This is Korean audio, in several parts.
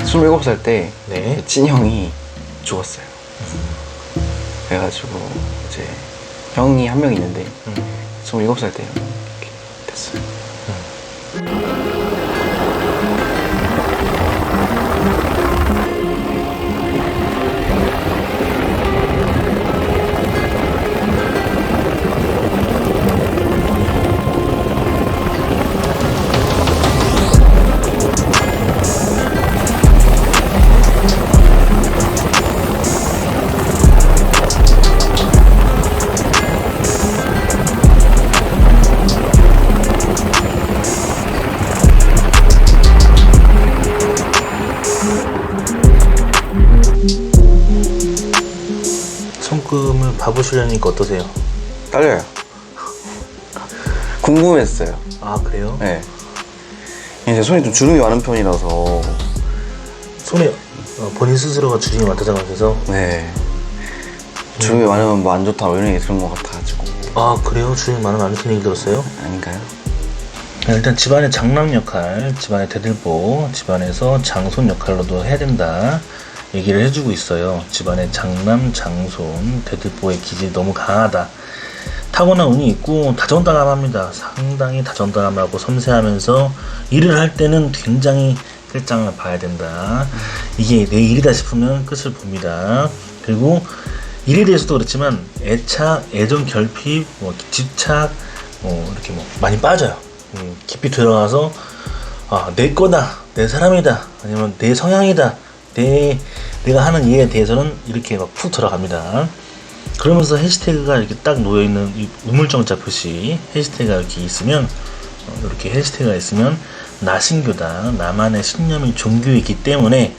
27살 때 네. 찐형이 죽었어요. 그래가지고 이제 형이 한 명 있는데 27살 때 이렇게 됐어요. 손금을 봐보시려니까 어떠세요? 떨려요. 궁금했어요. 아, 그래요? 네. 제 손이 좀 주름이 많은 편이라서. 손에 본인 스스로가 주름이 많다고 하셔서. 네. 주름이 많으면 뭐 안 좋다 뭐 이런 얘기 들은 것 같아가지고. 아, 그래요? 주름이 많으면 안 좋다는 얘기 들었어요? 아닌가요? 일단 집안의 장남 역할, 집안의 대들보, 집안에서 장손 역할로도 해야 된다 얘기를 해주고 있어요. 집안의 장남, 장손, 대들보의 기질이 너무 강하다. 타고난 운이 있고 다정다감합니다. 상당히 다정다감하고 섬세하면서 일을 할 때는 굉장히 끝장을 봐야 된다. 이게 내 일이다 싶으면 끝을 봅니다. 그리고 일에 대해서도 그렇지만 애착, 애정 결핍, 집착 이렇게 많이 빠져요. 깊이 들어가서 내 거다, 내 사람이다, 아니면 내 성향이다, 내가 하는 일에 대해서는 이렇게 막 푹 들어갑니다. 그러면서 해시태그가 이렇게 딱 놓여있는 이 우물정자 표시 해시태그가 이렇게 있으면 이렇게 해시태그가 있으면 나신교다, 나만의 신념이 종교에 있기 때문에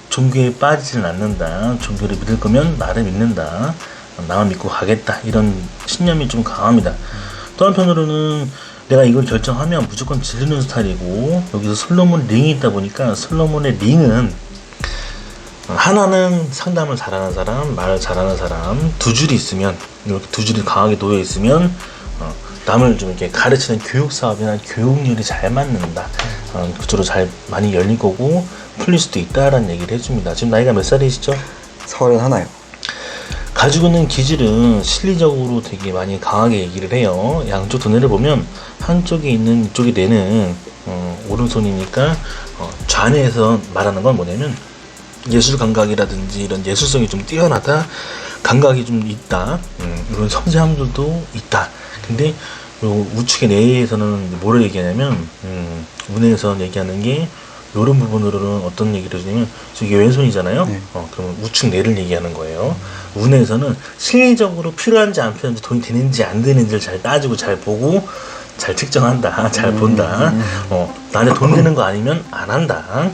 종교에 빠지지는 않는다, 종교를 믿을 거면 나를 믿는다, 나만 믿고 가겠다, 이런 신념이 좀 강합니다. 또 한편으로는 내가 이걸 결정하면 무조건 지르는 스타일이고, 여기서 솔로몬 링이 있다 보니까 솔로몬의 링은 하나는 상담을 잘하는 사람, 말을 잘하는 사람, 두 줄이 있으면, 이렇게 두 줄이 강하게 놓여 있으면 남을 좀 이렇게 가르치는 교육 사업이나 교육률이 잘 맞는다, 그쪽으로 잘 많이 열릴 거고 풀릴 수도 있다라는 얘기를 해줍니다. 지금 나이가 몇 살이시죠? 31요. 가지고 있는 기질은 실리적으로 되게 많이 강하게 얘기를 해요. 양쪽 두뇌를 보면 한쪽에 있는 이쪽이 뇌는 오른손이니까 좌뇌에서 말하는 건 뭐냐면 예술 감각이라든지 이런 예술성이 좀 뛰어나다, 감각이 좀 있다, 이런 섬세함들도 있다. 근데 요 우측의 뇌에서는 뭐를 얘기하냐면 우뇌에서 얘기하는 게 이런 부분으로는 어떤 얘기를 해주냐면, 저게 왼손이잖아요. 네. 그러면 우측 뇌를 얘기하는 거예요. 우뇌에서는 실리적으로 필요한지 안 필요한지, 돈이 되는지 안 되는지를 잘 따지고 잘 보고 잘 측정한다, 잘 본다. 나한테 돈 되는 거 아니면 안 한다.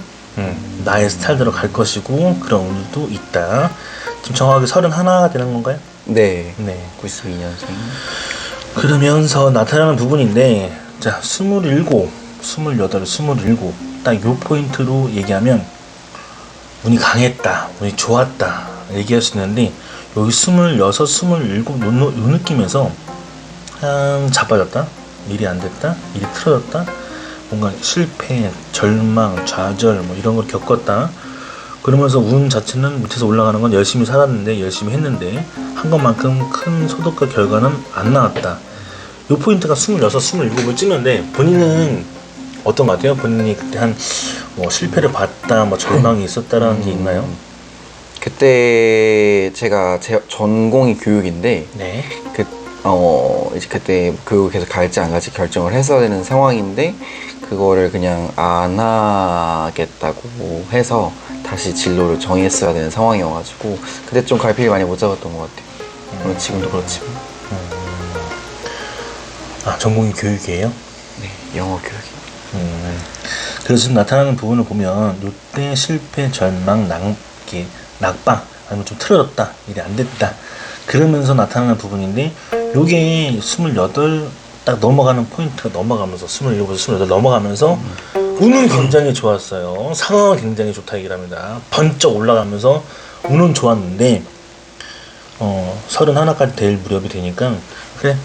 나의 스타일대로 갈 것이고, 그런 운도 있다. 지금 정확하게 31가 되는 건가요? 네. 네. 92년생. 그러면서 나타나는 부분인데, 자, 27, 28, 27, 딱 요 포인트로 얘기하면 운이 강했다, 운이 좋았다 얘기할 수 있는데, 여기 26, 27 요 느낌에서 자빠졌다, 일이 안 됐다, 일이 틀어졌다, 뭔가 실패, 절망, 좌절 이런 걸 겪었다. 그러면서 운 자체는 밑에서 올라가는 건 열심히 살았는데, 열심히 했는데 한 것만큼 큰 소득과 결과는 안 나왔다. 요 포인트가 26, 27을 찍는데, 본인은 어떤 것 같아요? 본인이 그때 실패를 봤다, 절망이 있었다라는 게 있나요? 그때 제가 제 전공이 교육인데, 네. 이제 그때 교육에서 갈지 안 갈지 결정을 했어야 되는 상황인데, 그거를 그냥 안 하겠다고 해서 다시 진로를 정했어야 되는 상황이어가지고, 그때 좀 갈피를 많이 못 잡았던 것 같아요. 물론 지금도 그렇지만. 전공이 교육이에요? 네, 영어 교육이. 그래서 지금 나타나는 부분을 보면 이때 실패, 절망, 낙방, 아니면 좀 틀어졌다, 일이 안 됐다, 그러면서 나타나는 부분인데, 요게 28 딱 넘어가는 포인트가 넘어가면서 27에서 28 넘어가면서 운은 굉장히 좋았어요. 상황은 굉장히 좋다 얘기를 합니다. 번쩍 올라가면서 운은 좋았는데 31까지 될 무렵이 되니까, 그래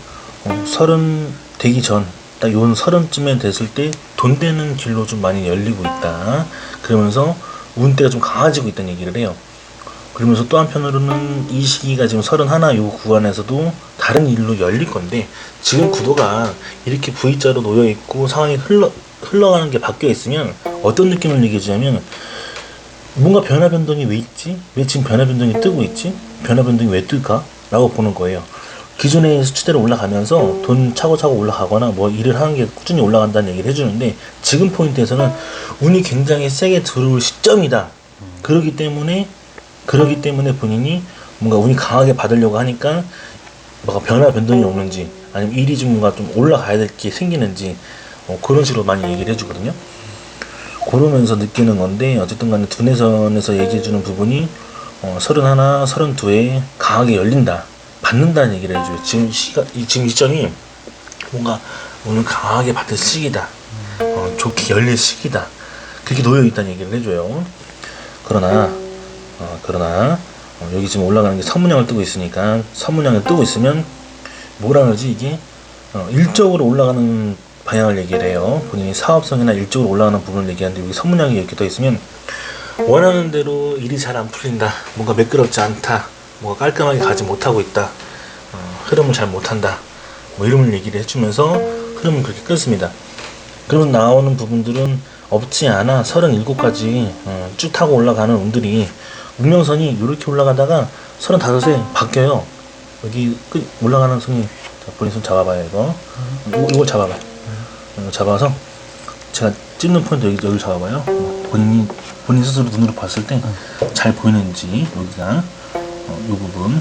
30 되기 전 딱 요 30쯤에 됐을 때 돈 되는 길로 좀 많이 열리고 있다. 그러면서 운때가 좀 강해지고 있다는 얘기를 해요. 그러면서 또 한편으로는 이 시기가 지금 31 요 구간에서도 다른 일로 열릴 건데, 지금 구도가 이렇게 V자로 놓여 있고 상황이 흘러가는 게 바뀌어 있으면 어떤 느낌을 얘기해 주냐면, 뭔가 변화 변동이 왜 있지? 왜 지금 변화 변동이 뜨고 있지? 변화 변동이 왜 뜰까? 라고 보는 거예요. 기존의 수치대로 올라가면서 돈 차고차고 올라가거나 뭐 일을 하는 게 꾸준히 올라간다는 얘기를 해주는데, 지금 포인트에서는 운이 굉장히 세게 들어올 시점이다. 그러기 때문에 본인이 뭔가 운이 강하게 받으려고 하니까 뭔가 변화 변동이 오는지, 아니면 일이 좀 뭔가 좀 올라가야 될 게 생기는지, 그런 식으로 많이 얘기를 해주거든요. 그러면서 느끼는 건데, 어쨌든 간에 두뇌선에서 얘기해주는 부분이 31, 32에 강하게 열린다, 받는다는 얘기를 해줘요. 지금 시점이 뭔가 오늘 강하게 받을 시기다, 좋게 열릴 시기다, 그렇게 놓여있다는 얘기를 해줘요. 그러나 여기 지금 올라가는 게 선문양을 뜨고 있으니까, 선문양을 뜨고 있으면 뭐라 그러지, 이게 일적으로 올라가는 방향을 얘기를 해요. 본인이 사업성이나 일적으로 올라가는 부분을 얘기하는데, 여기 선문양이 이렇게 떠 있으면 원하는 대로 일이 잘 안 풀린다, 뭔가 매끄럽지 않다, 뭔가 깔끔하게 가지 못하고 있다, 흐름을 잘 못한다, 뭐 이런 얘기를 해주면서 흐름을 그렇게 끊습니다. 그러면 나오는 부분들은 없지 않아 37까지 쭉 타고 올라가는 운들이, 운명선이 이렇게 올라가다가 35에 바뀌어요. 여기 끝 올라가는 선이, 자, 본인 손 잡아봐요. 이걸 잡아봐요. 잡아서 제가 찝는 포인트 여기 잡아봐요. 본인 스스로 눈으로 봤을 때 잘 보이는지, 여기가 이 부분,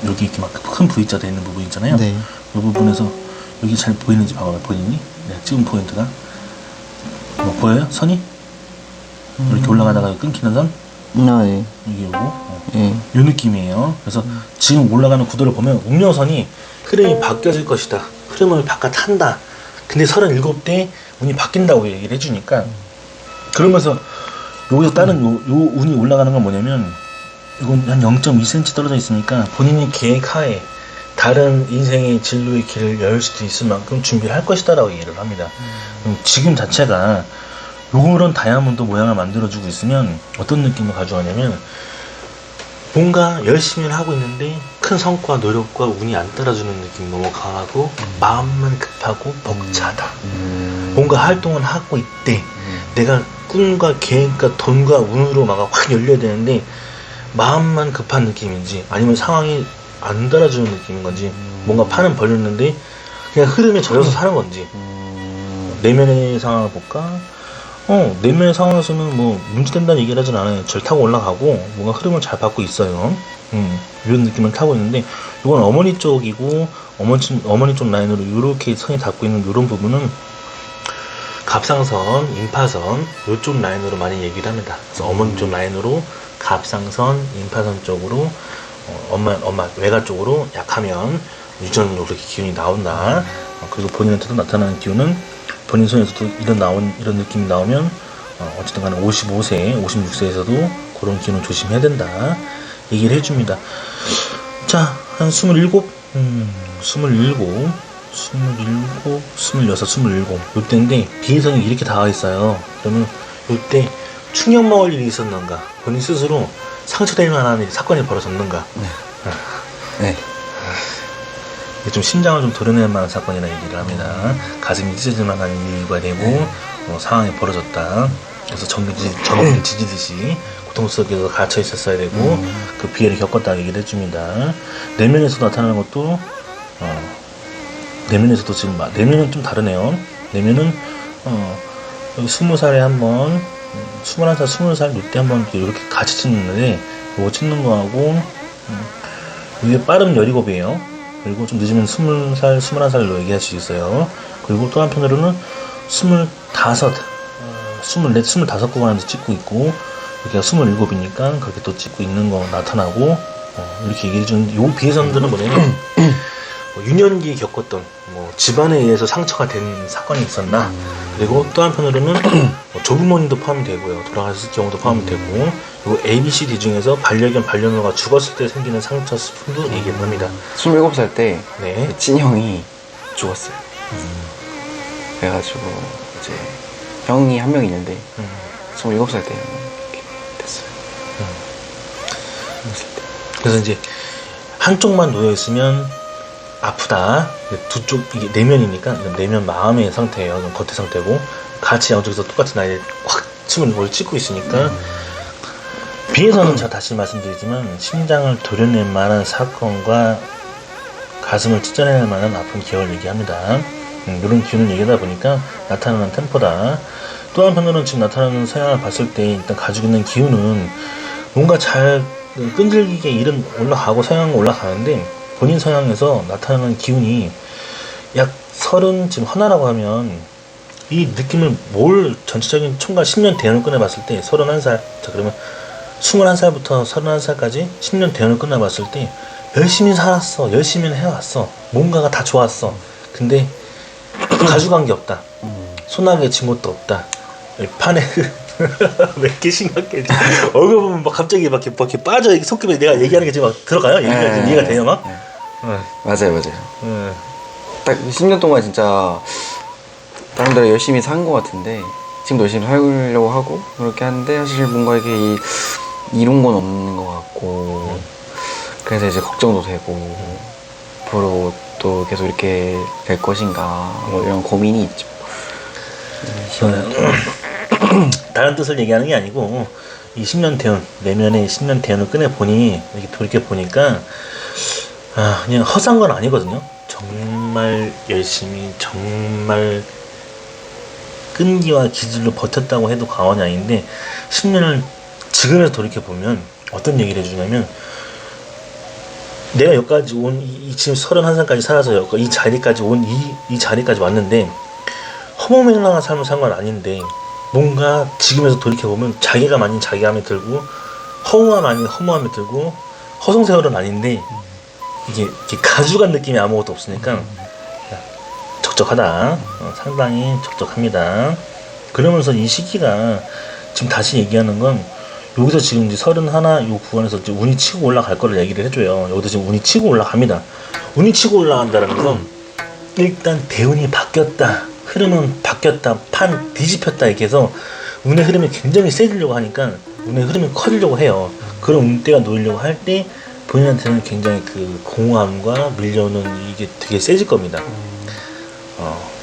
여기 이렇게 막 큰 V자 되어 있는 부분 있잖아요. 네. 이 부분에서 여기 잘 보이는지 봐봐요. 본인이 찍은 포인트가 뭐 보여요? 선이 이렇게 올라가다가 끊기는 선, 네. 이게 요거, 예. 요 느낌이에요. 그래서 지금 올라가는 구도를 보면 운명선이 흐름이 바뀌어질 것이다, 흐름을 바깥한다. 근데 37대 운이 바뀐다고 얘기를 해주니까, 그러면서 여기서 다른 요 운이 올라가는 건 뭐냐면, 이건 한 0.2cm 떨어져 있으니까 본인의 계획 하에 다른 인생의 진로의 길을 열 수도 있을 만큼 준비를 할 것이다 라고 얘기를 합니다. 지금 자체가 요런 다이아몬드 모양을 만들어주고 있으면 어떤 느낌을 가져가냐면, 뭔가 열심히 하고 있는데 큰 성과, 노력과 운이 안 따라주는 느낌이 너무 강하고, 마음만 급하고 벅차다. 뭔가 활동을 하고 있대. 내가 꿈과 계획과 돈과 운으로 막 확 열려야 되는데 마음만 급한 느낌인지, 아니면 상황이 안 따라주는 느낌인 건지, 뭔가 판은 벌렸는데 그냥 흐름에 젖어서 사는 건지. 내면의 상황을 볼까? 내면의 상황에서는 뭐 문제된다는 얘기를 하진 않아요. 절 타고 올라가고 뭔가 흐름을 잘 받고 있어요. 이런 느낌을 타고 있는데, 이건 어머니 쪽이고, 어머니 쪽 라인으로 이렇게 선이 닿고 있는 이런 부분은 갑상선, 임파선 이쪽 라인으로 많이 얘기를 합니다. 그래서 어머니 쪽 라인으로 갑상선, 임파선 쪽으로 엄마 외가 쪽으로 약하면 유전으로 그렇게 기운이 나온다. 그리고 본인한테도 나타나는 기운은, 본인 손에서도 이런 느낌이 나오면 어쨌든 간에 55세, 56세에서도 그런 기운을 조심해야 된다 얘기를 해줍니다. 자, 한 27, 26, 요때인데 비해성이 이렇게 다가 있어요. 그러면 요때 충격 먹을 일이 있었는가, 본인 스스로 상처될 만한 사건이 벌어졌는가. 네. 좀 심장을 좀 드러낼 만한 사건이라 얘기를 합니다. 가슴이 찢어질 만한 이유가 되고, 상황이 벌어졌다. 그래서 전기를 지지듯이 고통 속에서 갇혀 있었어야 되고, 그 피해를 겪었다 얘기를 해줍니다. 내면에서 나타나는 것도, 내면에서도 지금 내면은 좀 다르네요. 내면은 여기 20살에 한번, 21살, 20살 이때 한번 이렇게 같이 찍는데, 이거 찍는 거하고, 이게 빠르면 17이에요. 그리고 좀 늦으면 20살, 21살로 얘기할 수 있어요. 그리고 또 한편으로는 25, 24, 25구간에서 찍고 있고, 여기가 27이니까 그렇게 또 찍고 있는 거 나타나고, 이렇게 얘기해주는, 요 비해선들은 뭐냐면, 유년기에 겪었던, 집안에 의해서 상처가 된 사건이 있었나, 그리고 또 한편으로는 조부모님도 포함이 되고요, 돌아가셨을 경우도 포함이 되고, 그리고 ABCD 중에서 반려견, 반려묘가 죽었을 때 생기는 상처 스푼도 얘기를 합니다. 27살 때 네. 친형이 죽었어요. 그래가지고 이제 형이 한 명 있는데 27살 때 이렇게 됐어요. 27살 때. 그래서 이제 한쪽만 놓여 있으면 아프다. 두 쪽 이게 내면이니까 내면 마음의 상태예요. 겉의 상태고 같이 양쪽에서 똑같이 나이에 확 침을 뭘 찍고 있으니까 비에서는 제가 다시 말씀드리지만 심장을 도려낼 만한 사건과 가슴을 찢어낼 만한 아픈 기억을 얘기합니다. 이런 기운을 얘기하다 보니까 나타나는 템포다. 또 한편으로는 지금 나타나는 성향을 봤을 때 일단 가지고 있는 기운은 뭔가 잘 끈질기게 일은 올라가고 성향은 올라가는데 본인 성향에서 나타나는 기운이 약 30, 지금 하나라고 하면 이 느낌을 뭘 전체적인 총괄 10년 대연을 끝내봤을 때 31살, 자 그러면 21살부터 31살까지 10년 대연을 끝내봤을 때 열심히 살았어, 열심히 해왔어, 뭔가가 다 좋았어. 근데 가져간 게 없다. 소나기에 진 것도 없다. 판에 왜 이렇게 심각해? 얼굴 보면 막 갑자기 막 이렇게 빠져. 이게 손톱에 내가 얘기하는 게 지금 막 들어가요? 이해가 돼요, 막? 맞아요. 딱 10년 동안 진짜 나름대로 열심히 산 것 같은데 지금도 열심히 살려고 하고 그렇게 하는데 사실 뭔가 이게 이룬 건 없는 것 같고 그래서 이제 걱정도 되고 앞으로 또 계속 이렇게 될 것인가 뭐 이런 고민이 있죠. 다른 뜻을 얘기하는 게 아니고 이 10년 대운, 내면의 10년 대운을 꺼내보니 이렇게 돌이켜보니까 그냥 허상 건 아니거든요. 정말 열심히 정말 끈기와 기질로 버텼다고 해도 과언이 아닌데 10년을 지금에서 돌이켜보면 어떤 얘기를 해주냐면 내가 여기까지 온 지금 31살까지 살아서 이 자리까지 온 이 자리까지 왔는데 허무맹랑한 삶을 산 건 아닌데 뭔가 지금에서 돌이켜보면 자기가 아닌 자기감이 들고 허무함 아닌 허무함이 들고 허송세월은 아닌데 이게 가져간 느낌이 아무것도 없으니까 적적하다. 상당히 적적합니다. 그러면서 이 시기가 지금 다시 얘기하는 건 여기서 지금 이제 31 요 구간에서 이제 운이 치고 올라갈 거를 얘기를 해줘요. 여기서 지금 운이 치고 올라갑니다. 운이 치고 올라간다는 건 일단 대운이 바뀌었다. 흐름은 바뀌었다. 판 뒤집혔다. 이렇게 해서 운의 흐름이 굉장히 세지려고 하니까 운의 흐름이 커지려고 해요. 그런 운대가 놓이려고 할 때 본인한테는 굉장히 그 공허함과 밀려오는 이게 되게 세질 겁니다.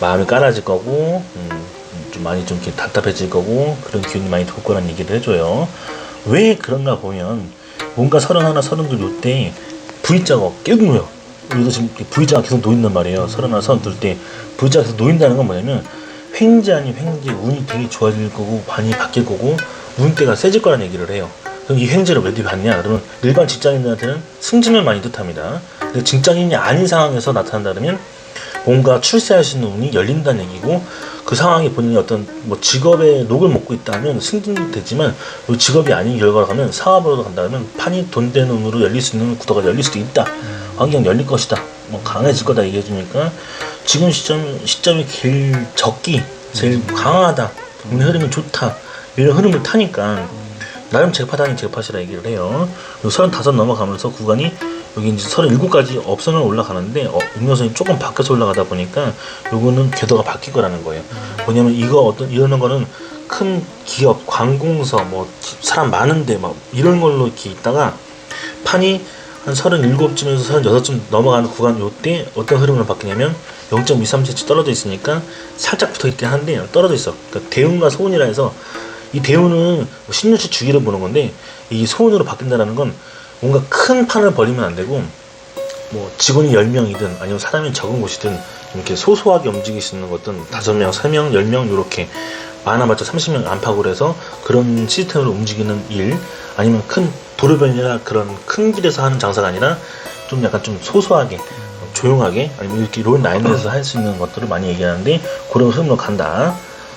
마음이 깔아질 거고 좀 많이 좀 이렇게 답답해질 거고 그런 기운이 많이 돌 거라는 얘기를 해줘요. 왜 그런가 보면 뭔가 31, 32 요때 V자가 계속 놓여. 여기서 지금 V자가 계속 놓인단 말이에요. 31, 32 때 V자가 계속 놓인다는 건 뭐냐면 횡재 아닌 횡재, 운이 되게 좋아질 거고 많이 바뀔 거고 운대가 세질 거라는 얘기를 해요. 그럼 이 횡재를 왜 받냐? 그러면 일반 직장인들한테는 승진을 많이 뜻합니다. 근데 직장인이 아닌 상황에서 나타난다면 뭔가 출세할 수 있는 운이 열린다는 얘기고 그 상황이 본인이 어떤 뭐 직업에 녹을 먹고 있다면 승진도 되지만 이 직업이 아닌 결과로 가면 사업으로 간다면 판이 돈 되는 운으로 열릴 수 있는 구도가 열릴 수도 있다. 환경 열릴 것이다. 뭐 강해질 거다 얘기해 주니까 지금 시점이 제일 적기 제일 강하다. 운의 흐름이 좋다. 이런 흐름을 타니까 나름 제파다 아닌 제파시라 얘기를 해요. 35 넘어가면서 구간이 여기 이제 37까지 업선을 올라가는데 음료선이 조금 바뀌어서 올라가다 보니까 요거는 궤도가 바뀔 거라는 거예요. 뭐냐면 이러는 거는 큰 기업, 관공서, 뭐 사람 많은데 막 이런 걸로 이렇게 있다가 판이 한 37쯤에서 36쯤 넘어가는 구간 요때 어떤 흐름으로 바뀌냐면 0.23cm 떨어져 있으니까 살짝 붙어 있긴 한데 떨어져 있어. 그러니까 대운과 소운이라 해서 이 대운은 10년치 주기를 보는 건데 이 소운으로 바뀐다는 건 뭔가 큰 판을 벌이면 안 되고 뭐 직원이 10명이든 아니면 사람이 적은 곳이든 이렇게 소소하게 움직일 수 있는 것든 5명, 3명, 10명 이렇게 많아봤자 30명 안팎으로 해서 그런 시스템으로 움직이는 일 아니면 큰 도로변이나 그런 큰 길에서 하는 장사가 아니라 좀 약간 좀 소소하게 조용하게 아니면 이렇게 롤 라인에서 할 수 있는 것들을 많이 얘기하는데 그런 흐름으로 간다.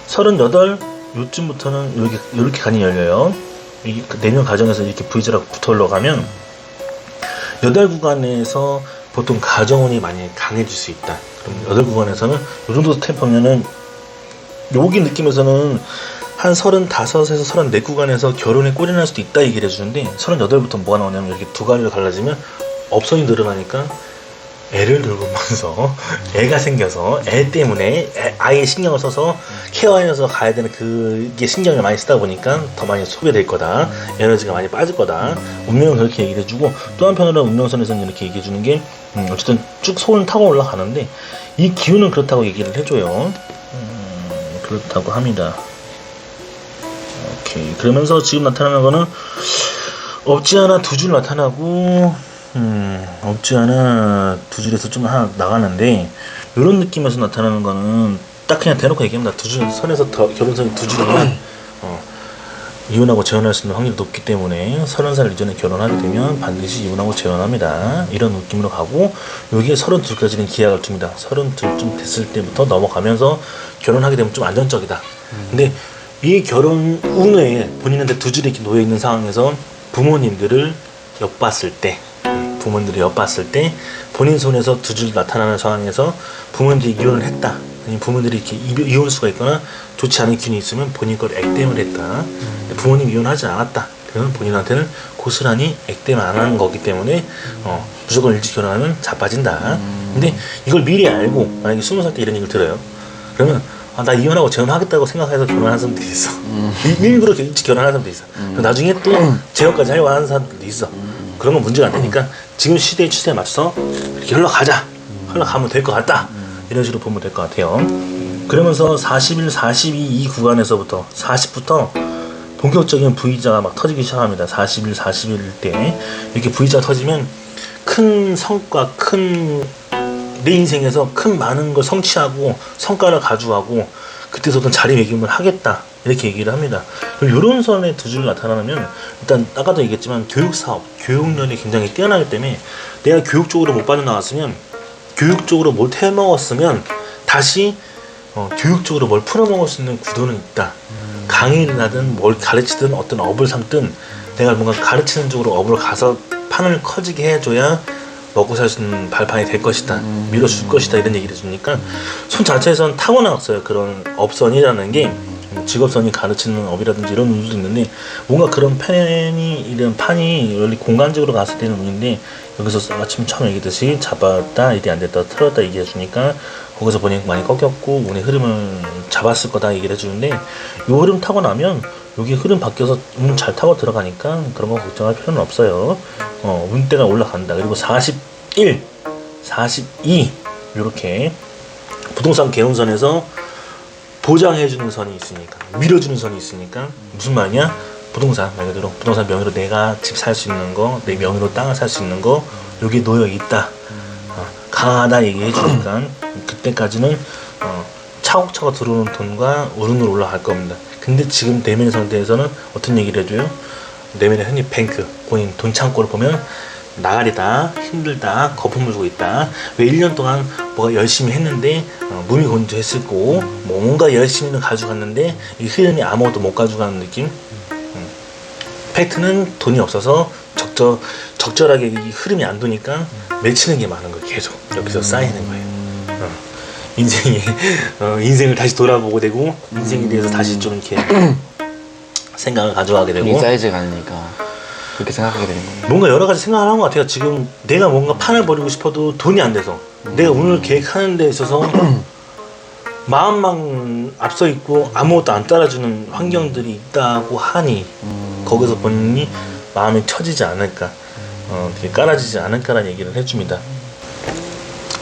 38 요쯤부터는 이렇게 간이 열려요. 이 내년 과정에서 이렇게 V자락 붙어 올라가면 8 구간에서 보통 가정운이 많이 강해질 수 있다. 그럼 8 구간에서는 이 정도 템포면은 여기 느낌에서는 한 35에서 34 구간에서 결혼에 꼴이 날 수도 있다 얘기를 해주는데 38부터 뭐가 나오냐면 이렇게 두 가지로 갈라지면 업선이 늘어나니까 애를 돌보면서 애가 생겨서 애 때문에 아이의 신경을 써서 케어하면서 가야 되는 그게 신경을 많이 쓰다 보니까 더 많이 소비될 거다. 에너지가 많이 빠질 거다. 운명은 그렇게 얘기를 해주고, 또 한편으로 운명선에서는 이렇게 얘기해주는 게 어쨌든 쭉 소원을 타고 올라가는데 이 기운은 그렇다고 얘기를 해줘요. 그렇다고 합니다. 오케이. 그러면서 지금 나타나는 거는 없지 않아 두 줄 나타나고, 없지 않아 두 줄에서 좀 하나 나가는데, 이런 느낌에서 나타나는 거는 딱 그냥 대놓고 얘기합니다. 두 줄 선에서 결혼선이 두 줄이면 이혼하고 재혼할 수 있는 확률이 높기 때문에 30살 이전에 결혼하게 되면 반드시 이혼하고 재혼합니다. 이런 느낌으로 가고, 여기에 32까지는 기약을 둡니다. 32쯤 됐을 때부터 넘어가면서 결혼하게 되면 좀 안정적이다. 근데 이 결혼 운에 본인한테 두 줄이 이렇게 놓여있는 상황에서 부모님들을 엿봤을 때, 본인 손에서 두 줄 나타나는 상황에서 부모님들이 이혼을 했다, 아니면 부모님들이 이렇게 이혼수가 있거나 좋지 않은 기운이 있으면 본인 걸 액땜을 했다. 부모님 이혼하지 않았다. 그러면 본인한테는 고스란히 액땜 안 하는 거기 때문에 무조건 일찍 결혼하면 자빠진다. 근데 이걸 미리 알고 만약에 20살 때 이런 얘기를 들어요. 그러면 나 이혼하고 재혼하겠다고 생각해서 결혼하는 사람들이 있어. 일부러 일찍 결혼하는 사람도 있어. 나중에 또 재혼까지 하려고 하는 사람들도 있어. 그런 건 문제가 안 되니까 지금 시대의 추세에 맞춰서 이렇게 흘러가자, 흘러가면 될 것 같다, 이런 식으로 보면 될 것 같아요. 그러면서 41, 42 이 구간에서부터 40부터 본격적인 V자가 막 터지기 시작합니다. 41, 41 때 이렇게 V자가 터지면 큰 성과, 내 인생에서 큰 많은 걸 성취하고 성과를 가져가고 그때서도 자리매김을 하겠다, 이렇게 얘기를 합니다. 이런 선에 두 줄 나타나면 일단 아까도 얘기했지만 교육사업, 교육열이 굉장히 뛰어나기 때문에 내가 교육 쪽으로 못 빠져나왔으면, 교육 쪽으로 뭘 태먹었으면 다시 교육 쪽으로 뭘 풀어먹을 수 있는 구도는 있다. 강의를 하든 뭘 가르치든 어떤 업을 삼든 내가 뭔가 가르치는 쪽으로 업을 가서 판을 커지게 해줘야 먹고 살 수 있는 발판이 될 것이다, 밀어줄 것이다, 이런 얘기를 해주니까 손 자체에서는 타고나왔어요. 그런 업선이라는 게 직업선이 가르치는 업이라든지 이런 운도 있는데, 뭔가 그런 이런 판이 원래 공간적으로 갔을 때는 운인데, 여기서 아침 처음 얘기했듯이 잡았다, 일이 안 됐다, 틀었다 얘기해 주니까 거기서 본인이 많이 꺾였고 운의 흐름을 잡았을 거다 얘기를 해주는데, 이 흐름 타고 나면 여기 흐름 바뀌어서 운 잘 타고 들어가니까 그런 거 걱정할 필요는 없어요. 운대가 올라간다. 그리고 41, 42 이렇게 부동산 개운선에서 보장해주는 선이 있으니까, 밀어주는 선이 있으니까, 무슨 말이냐? 부동산 말 그대로 부동산 명의로 내가 집 살 수 있는 거, 내 명의로 땅을 살 수 있는 거, 여기 놓여 있다, 강하다 얘기해 주니까 그때까지는 차곡차곡 들어오는 돈과 우르르 올라갈 겁니다. 근데 지금 내면의 상태에서는 어떤 얘기를 해줘요? 내면의 흔히 뱅크, 본인 돈 창고를 보면 나가리다, 힘들다, 거품 물고 있다. 왜 1년 동안 뭐가 열심히 했는데 몸이 건조했을 거고, 뭔가 열심히는 가져갔는데 이 흐름이 아무것도 못 가져가는 느낌? 팩트는 돈이 없어서 적절하게 이 흐름이 안 도니까 맺히는 게 많은 거예요. 계속 여기서 쌓이는 거예요. 인생을 다시 돌아보고 되고, 인생에 대해서 다시 좀 이렇게 생각을 가져가게 되고, 리사이즈가 아니니까 그렇게 생각하게 되는 거예요. 뭔가 여러 가지 생각을 한 것 같아요. 지금 내가 뭔가 판을 벌이고 싶어도 돈이 안 돼서, 내가 오늘 계획하는 데 있어서 마음만 앞서 있고 아무것도 안 따라주는 환경들이 있다고 하니 거기서 본인이 마음이 처지지 않을까, 되게 깔아지지 않을까라는 얘기를 해줍니다.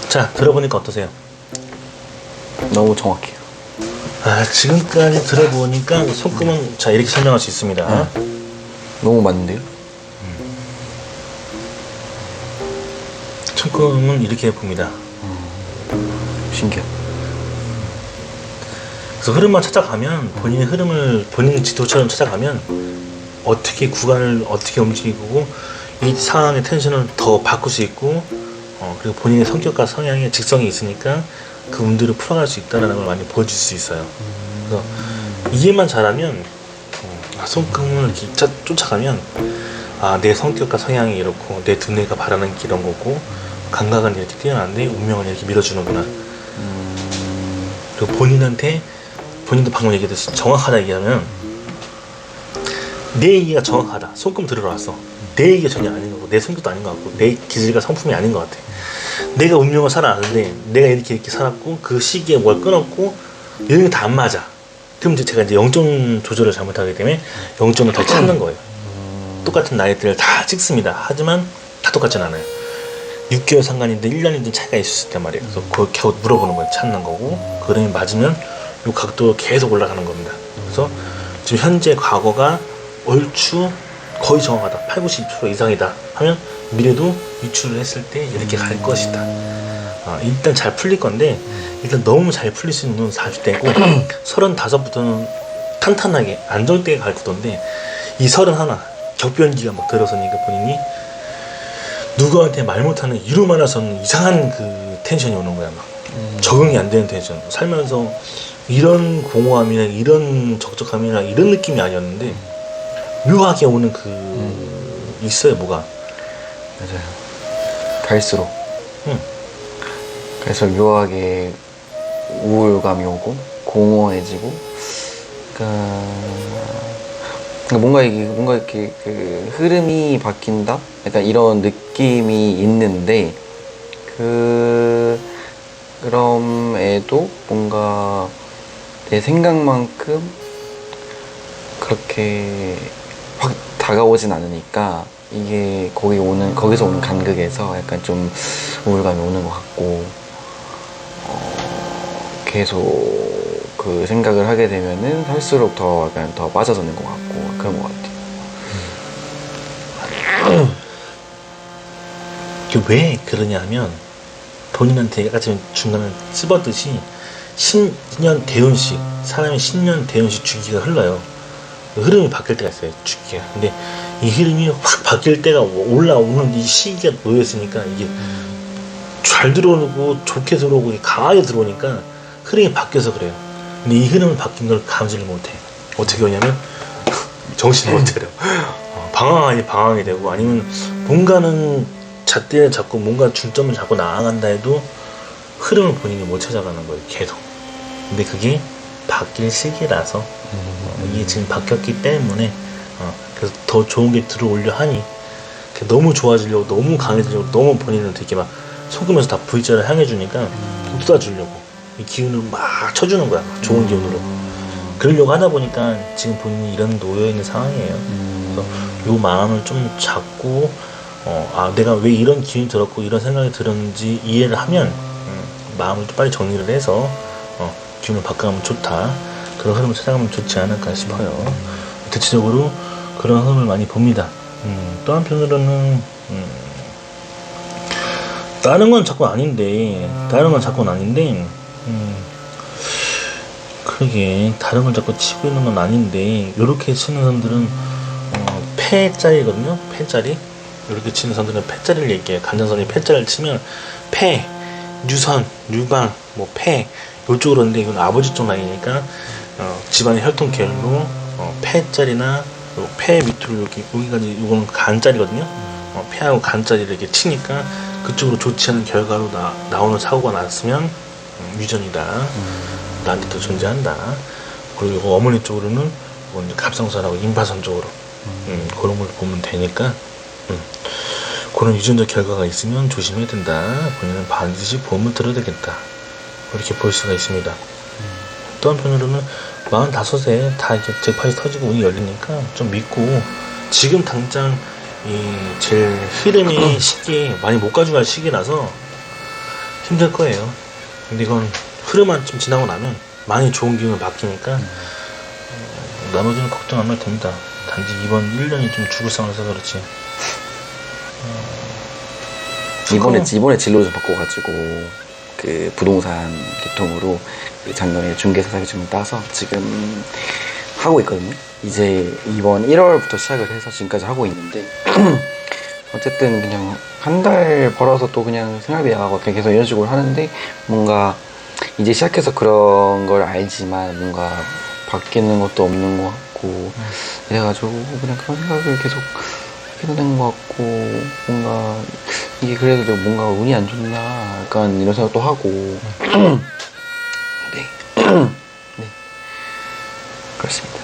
자, 들어보니까 어떠세요? 너무 정확해요. 지금까지 들어보니까 손금은 자 이렇게 설명할 수 있습니다. 너무 맞는데요? 손금은 이렇게 봅니다. 신기하다. 그래서 흐름만 찾아가면, 본인의 흐름을 본인 지도처럼 찾아가면 어떻게 구간을 어떻게 움직이고 이 상황의 텐션을 더 바꿀 수 있고, 그리고 본인의 성격과 성향의 직성이 있으니까 그 운들을 풀어갈 수 있다는 걸 많이 보여줄 수 있어요. 그래서 이해만 잘하면, 손금을 이렇게 쫓아가면 내 성격과 성향이 이렇고 내 두뇌가 바라는 게 이런 거고, 감각은 이렇게 뛰어난데 운명을 이렇게 밀어주는구나. 그리고 본인도 방금 얘기했듯이 정확하다 얘기하면, 내 얘기가 정확하다, 손금 들으러 왔어, 내 얘기가 전혀 아닌 거고 내 성격도 아닌 것 같고 내 기질과 성품이 아닌 것 같아. 내가 운명을 살아왔는데 내가 이렇게 살았고 그 시기에 뭘 끊었고 이런 게 다 안 맞아. 그럼 이제 제가 이제 영점 조절을 잘못하기 때문에 영점을 다시 찾는 거예요. 똑같은 나이대를 다 찍습니다. 하지만 다 똑같진 않아요. 6개월 상관인데 1년이든 차이가 있을 때 말이에요. 그래서 그걸 겨우 물어보는 거예요. 찾는 거고 그 그림이 맞으면 이 각도가 계속 올라가는 겁니다. 그래서 지금 현재 과거가 얼추 거의 정확하다. 80, 90% 이상이다 하면 미래도 유출을 했을 때 이렇게 갈 것이다. 일단 잘 풀릴 건데 일단 너무 잘 풀릴 수 있는 건 40대고 35부터는 탄탄하게 안정되게 갈 구도인데 이 31 격변기가 막 들어서니까 본인이 누구한테 말 못하는 이루 말아서는 이상한 그 텐션이 오는 거야. 막 적응이 안 되는 텐션. 살면서 이런 공허함이나 이런 적적함이나 이런 느낌이 아니었는데 묘하게 오는 그 있어요. 뭐가 맞아요. 갈수록 응. 갈수록 묘하게 우울감이 오고 공허해지고 뭔가 이렇게 그 흐름이 바뀐다? 약간 이런 느낌이 있는데 그럼에도 뭔가 내 생각만큼 그렇게 확 다가오진 않으니까 이게 거기서 오는 간극에서 약간 좀 우울감이 오는 것 같고 계속 그 생각을 하게 되면은 할수록 더 약간 더 빠져드는 것 같고 그런 것 같아요. 왜 그러냐 하면 본인한테 아까 지금 중간에 씹었듯이 10년 대운씩 사람이 10년 대운씩 주기가 흘러요. 흐름이 바뀔 때가 있어요. 주기가. 근데 이 흐름이 확 바뀔 때가 올라오는 이 시기가 놓였으니까 이게 잘 들어오고 좋게 들어오고 강하게 들어오니까 흐름이 바뀌어서 그래요. 근데 이 흐름을 바뀐 걸 감지를 못해. 어떻게 오냐면 정신을 못 차려. 방황이 되고 아니면 뭔가는 잣대를 잡고 뭔가 중점을 잡고 나아간다 해도 흐름을 본인이 못 찾아가는 거예요. 계속. 근데 그게 바뀔 시기라서 이게 지금 바뀌었기 때문에 그래서 더 좋은 게 들어오려 하니 너무 좋아지려고 너무 강해지려고 너무 본인은 되게 막 속으면서 다 V자를 향해 주니까 쏟아주려고 이 기운을 막 쳐주는 거야. 막 좋은 기운으로. 그러려고 하다 보니까 지금 본인이 이런 놓여있는 상황이에요. 그래서 요 마음을 좀 잡고 내가 왜 이런 기운이 들었고 이런 생각이 들었는지 이해를 하면 마음을 또 빨리 정리를 해서 기운을 바꿔가면 좋다. 그런 흐름을 찾아가면 좋지 않을까 싶어요. 대체적으로 그런 흐름을 많이 봅니다. 또 한편으로는 다른 건 자꾸 아닌데 그러게 다른 걸 자꾸 치고 있는 건 아닌데 요렇게 치는 사람들은 패자리거든요. 패자리 이렇게 치는 사람들은 패자리를 얘기해요. 간장선이 패자리를 치면 패, 유선, 유방, 뭐 패 요쪽으로 있는데 이건 아버지 쪽 라인이니까 집안의 혈통 계열로 패자리나 패 밑으로 여기까지 이거는 간자리거든요. 패하고 간자리를 이렇게 치니까 그쪽으로 좋지 않은 결과로 나오는 사고가 났으면 유전이다. 나한테 더 존재한다. 그리고 이거 어머니 쪽으로는 이제 갑상선하고 임파선 쪽으로 그런 걸 보면 되니까 그런 유전적 결과가 있으면 조심해야 된다. 본인은 반드시 보험을 들어야 되겠다. 이렇게 볼 수가 있습니다. 또 한편으로는 45세 다 이렇게 잭팟이 터지고 운이 열리니까 좀 믿고 지금 당장 이 제일 흐름이 시기에 많이 못 가져갈 시기라서 힘들 거예요. 근데 이건 흐름만 좀 지나고 나면 많이 좋은 기운을 바뀌니까 나머지는 걱정 안 해도 됩니다. 단지 이번 1년이 좀 죽을상해서 그렇지. 이번에 진로 좀 바꿔가지고 그 부동산 계통으로 그 작년에 중개사 자격증을 따서 지금 하고 있거든요. 이제 이번 1월부터 시작을 해서 지금까지 하고 있는데 어쨌든 그냥 한 달 벌어서 또 그냥 생활비 나가고 그냥 계속 이런 식으로 하는데 뭔가 이제 시작해서 그런 걸 알지만 뭔가 바뀌는 것도 없는 것 같고 이래가지고 그냥 그런 생각을 계속 하게 되는 것 같고 뭔가 이게 그래도 내가 뭔가 운이 안 좋나 약간 이런 생각도 하고 네. 네 그렇습니다.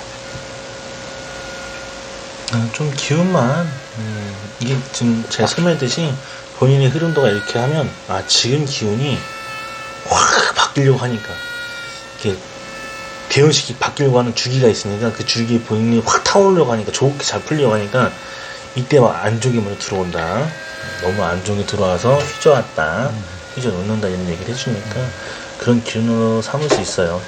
좀 기운만 이게 지금 제가 설명했듯이 본인의 흐름도가 이렇게 하면 지금 기운이 확 바뀌려고 하니까 이렇게 대운식이 바뀌려고 하는 주기가 있으니까 그 주기에 본인이 확 타오르려고 하니까 좋게 잘 풀려고 하니까 이때 막 안쪽이 먼저 들어온다. 너무 안쪽에 들어와서 휘저었다. 휘저 놓는다 이런 얘기를 해주니까 그런 기운으로 삼을 수 있어요.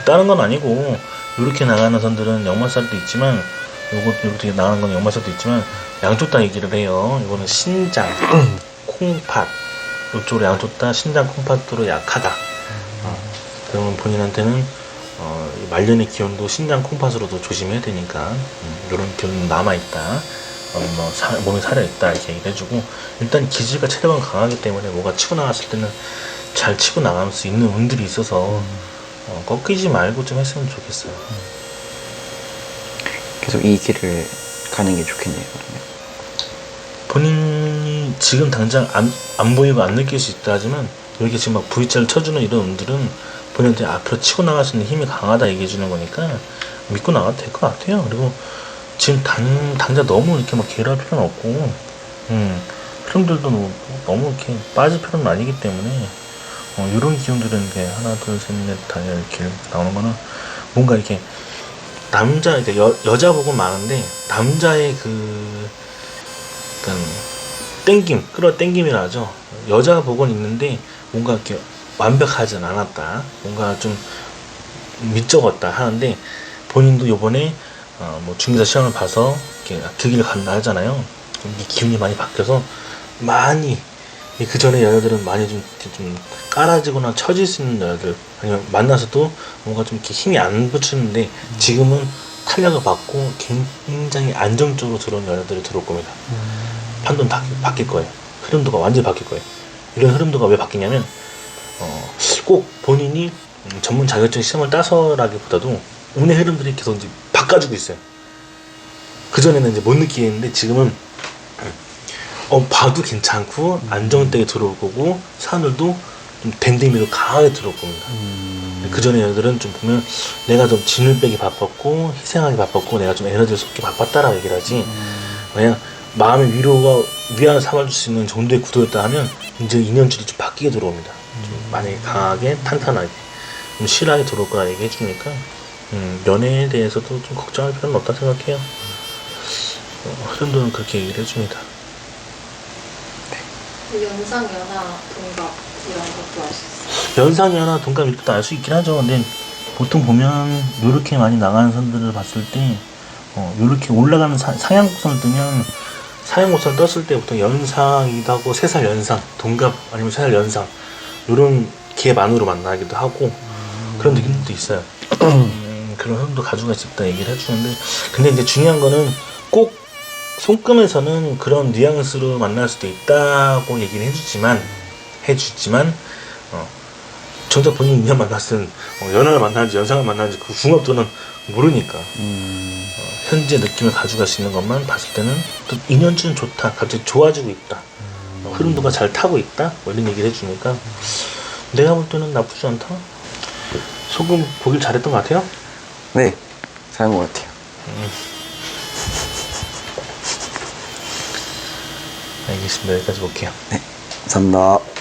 다른 건 아니고 이렇게 나가는 선들은 역마살도 있지만 요것도 이렇게 나가는 건 역마살도 있지만 양쪽 다 얘기를 해요. 이거는 신장, 콩팥 이쪽으로 양쪽 다 신장, 콩팥으로 약하다. 그러면 본인한테는 말년의 기운도 신장, 콩팥으로도 조심해야 되니까 이런 기운 남아있다. 몸에 살아있다 이렇게 얘기를 해주고 일단 기질과 체력은 강하기 때문에 뭐가 치고 나갔을 때는 잘 치고 나갈 수 있는 운들이 있어서 꺾이지 말고 좀 했으면 좋겠어요. 계속 이 길을 가는 게 좋겠네요. 그러면. 본인이 지금 당장 안 보이고 안 느낄 수 있다 하지만 이렇게 지금 막 V자를 쳐주는 이런 운들은 본인한테 앞으로 치고 나갈 수 있는 힘이 강하다 얘기해 주는 거니까 믿고 나가도 될 것 같아요. 그리고 지금 당장 너무 이렇게 막 게을할 필요는 없고 흐름들도 너무 이렇게 빠질 필요는 아니기 때문에 이런 기운들은 이렇게 하나 둘 셋 넷 다 이렇게 나오는 거는 뭔가 이렇게 남자 이제 여자 복은 많은데 남자의 그 약간 땡김 끌어당김이라 하죠. 여자 복은 있는데 뭔가 이렇게 완벽하진 않았다. 뭔가 좀 미적었다 하는데 본인도 요번에 뭐 중개사 시험을 봐서 이렇게 그 길을 간다 하잖아요. 이 기운이 많이 바뀌어서 많이 그 전에 여자들은 많이 좀 깔아지거나 처질 수 있는 여자들 아니면 만나서도 뭔가 좀 이렇게 힘이 안 붙이는데 지금은 탄력을 받고 굉장히 안정적으로 들어온 여자들이 들어올 겁니다. 판돈 다 바뀔 거예요. 흐름도가 완전히 바뀔 거예요. 이런 흐름도가 왜 바뀌냐면 꼭 본인이 전문 자격증 시험을 따서라기보다도 운의 흐름들이 계속 이제 바꿔주고 있어요. 그전에는 이제 못 느끼겠는데 지금은 봐도 괜찮고 안정되게 들어올 거고 사람들도 좀 댐댐이도 강하게 들어올 겁니다. 그전에 여자들은 좀 보면 내가 좀 진을 빼기 바빴고 희생하기 바빴고 내가 좀 에너지를 쏟기 바빴다라고 얘기를 하지 그냥 마음의 위로가 위안을 삼아줄 수 있는 정도의 구도였다 하면 이제 인연줄이 좀 바뀌게 들어옵니다. 좀 많이 강하게 탄탄하게 좀 실하게 들어올 거라 얘기해 주니까 연애에 대해서도 좀 걱정할 필요는 없다 생각해요. 흐름도는 그렇게 얘기를 해줍니다. 연상, 연하, 동갑 이런 것도 알 수 있어요. 연상, 연하, 동갑 이렇게 알 수 있긴 하죠. 근데 보통 보면 요렇게 많이 나가는 선들을 봤을 때 요렇게 올라가는 상향곡선을 뜨면 상향곡선을 떴을 때 보통 연상이다고 3살 연상, 동갑 아니면 3살 연상 요런 계만으로 만나기도 하고 그런 느낌도 있어요. 그런 흐름도 가져갈 수 있다 얘기를 해주는데 근데 이제 중요한 거는 꼭 손금에서는 그런 뉘앙스로 만날 수도 있다고 얘기를 해주지만 정작 본인 인연 만났을 때 연하를 만나는지 연상을 만나는지 그 궁합도는 모르니까 현재 느낌을 가져갈 수 있는 것만 봤을 때는 또 인연주는 좋다 갑자기 좋아지고 있다 흐름도가 잘 타고 있다 뭐 이런 얘기를 해주니까 내가 볼 때는 나쁘지 않다. 소금 보길 잘했던 것 같아요. 네, 잘한 것 같아요. 알겠습니다. 여기까지 볼게요. 네, 감사합니다.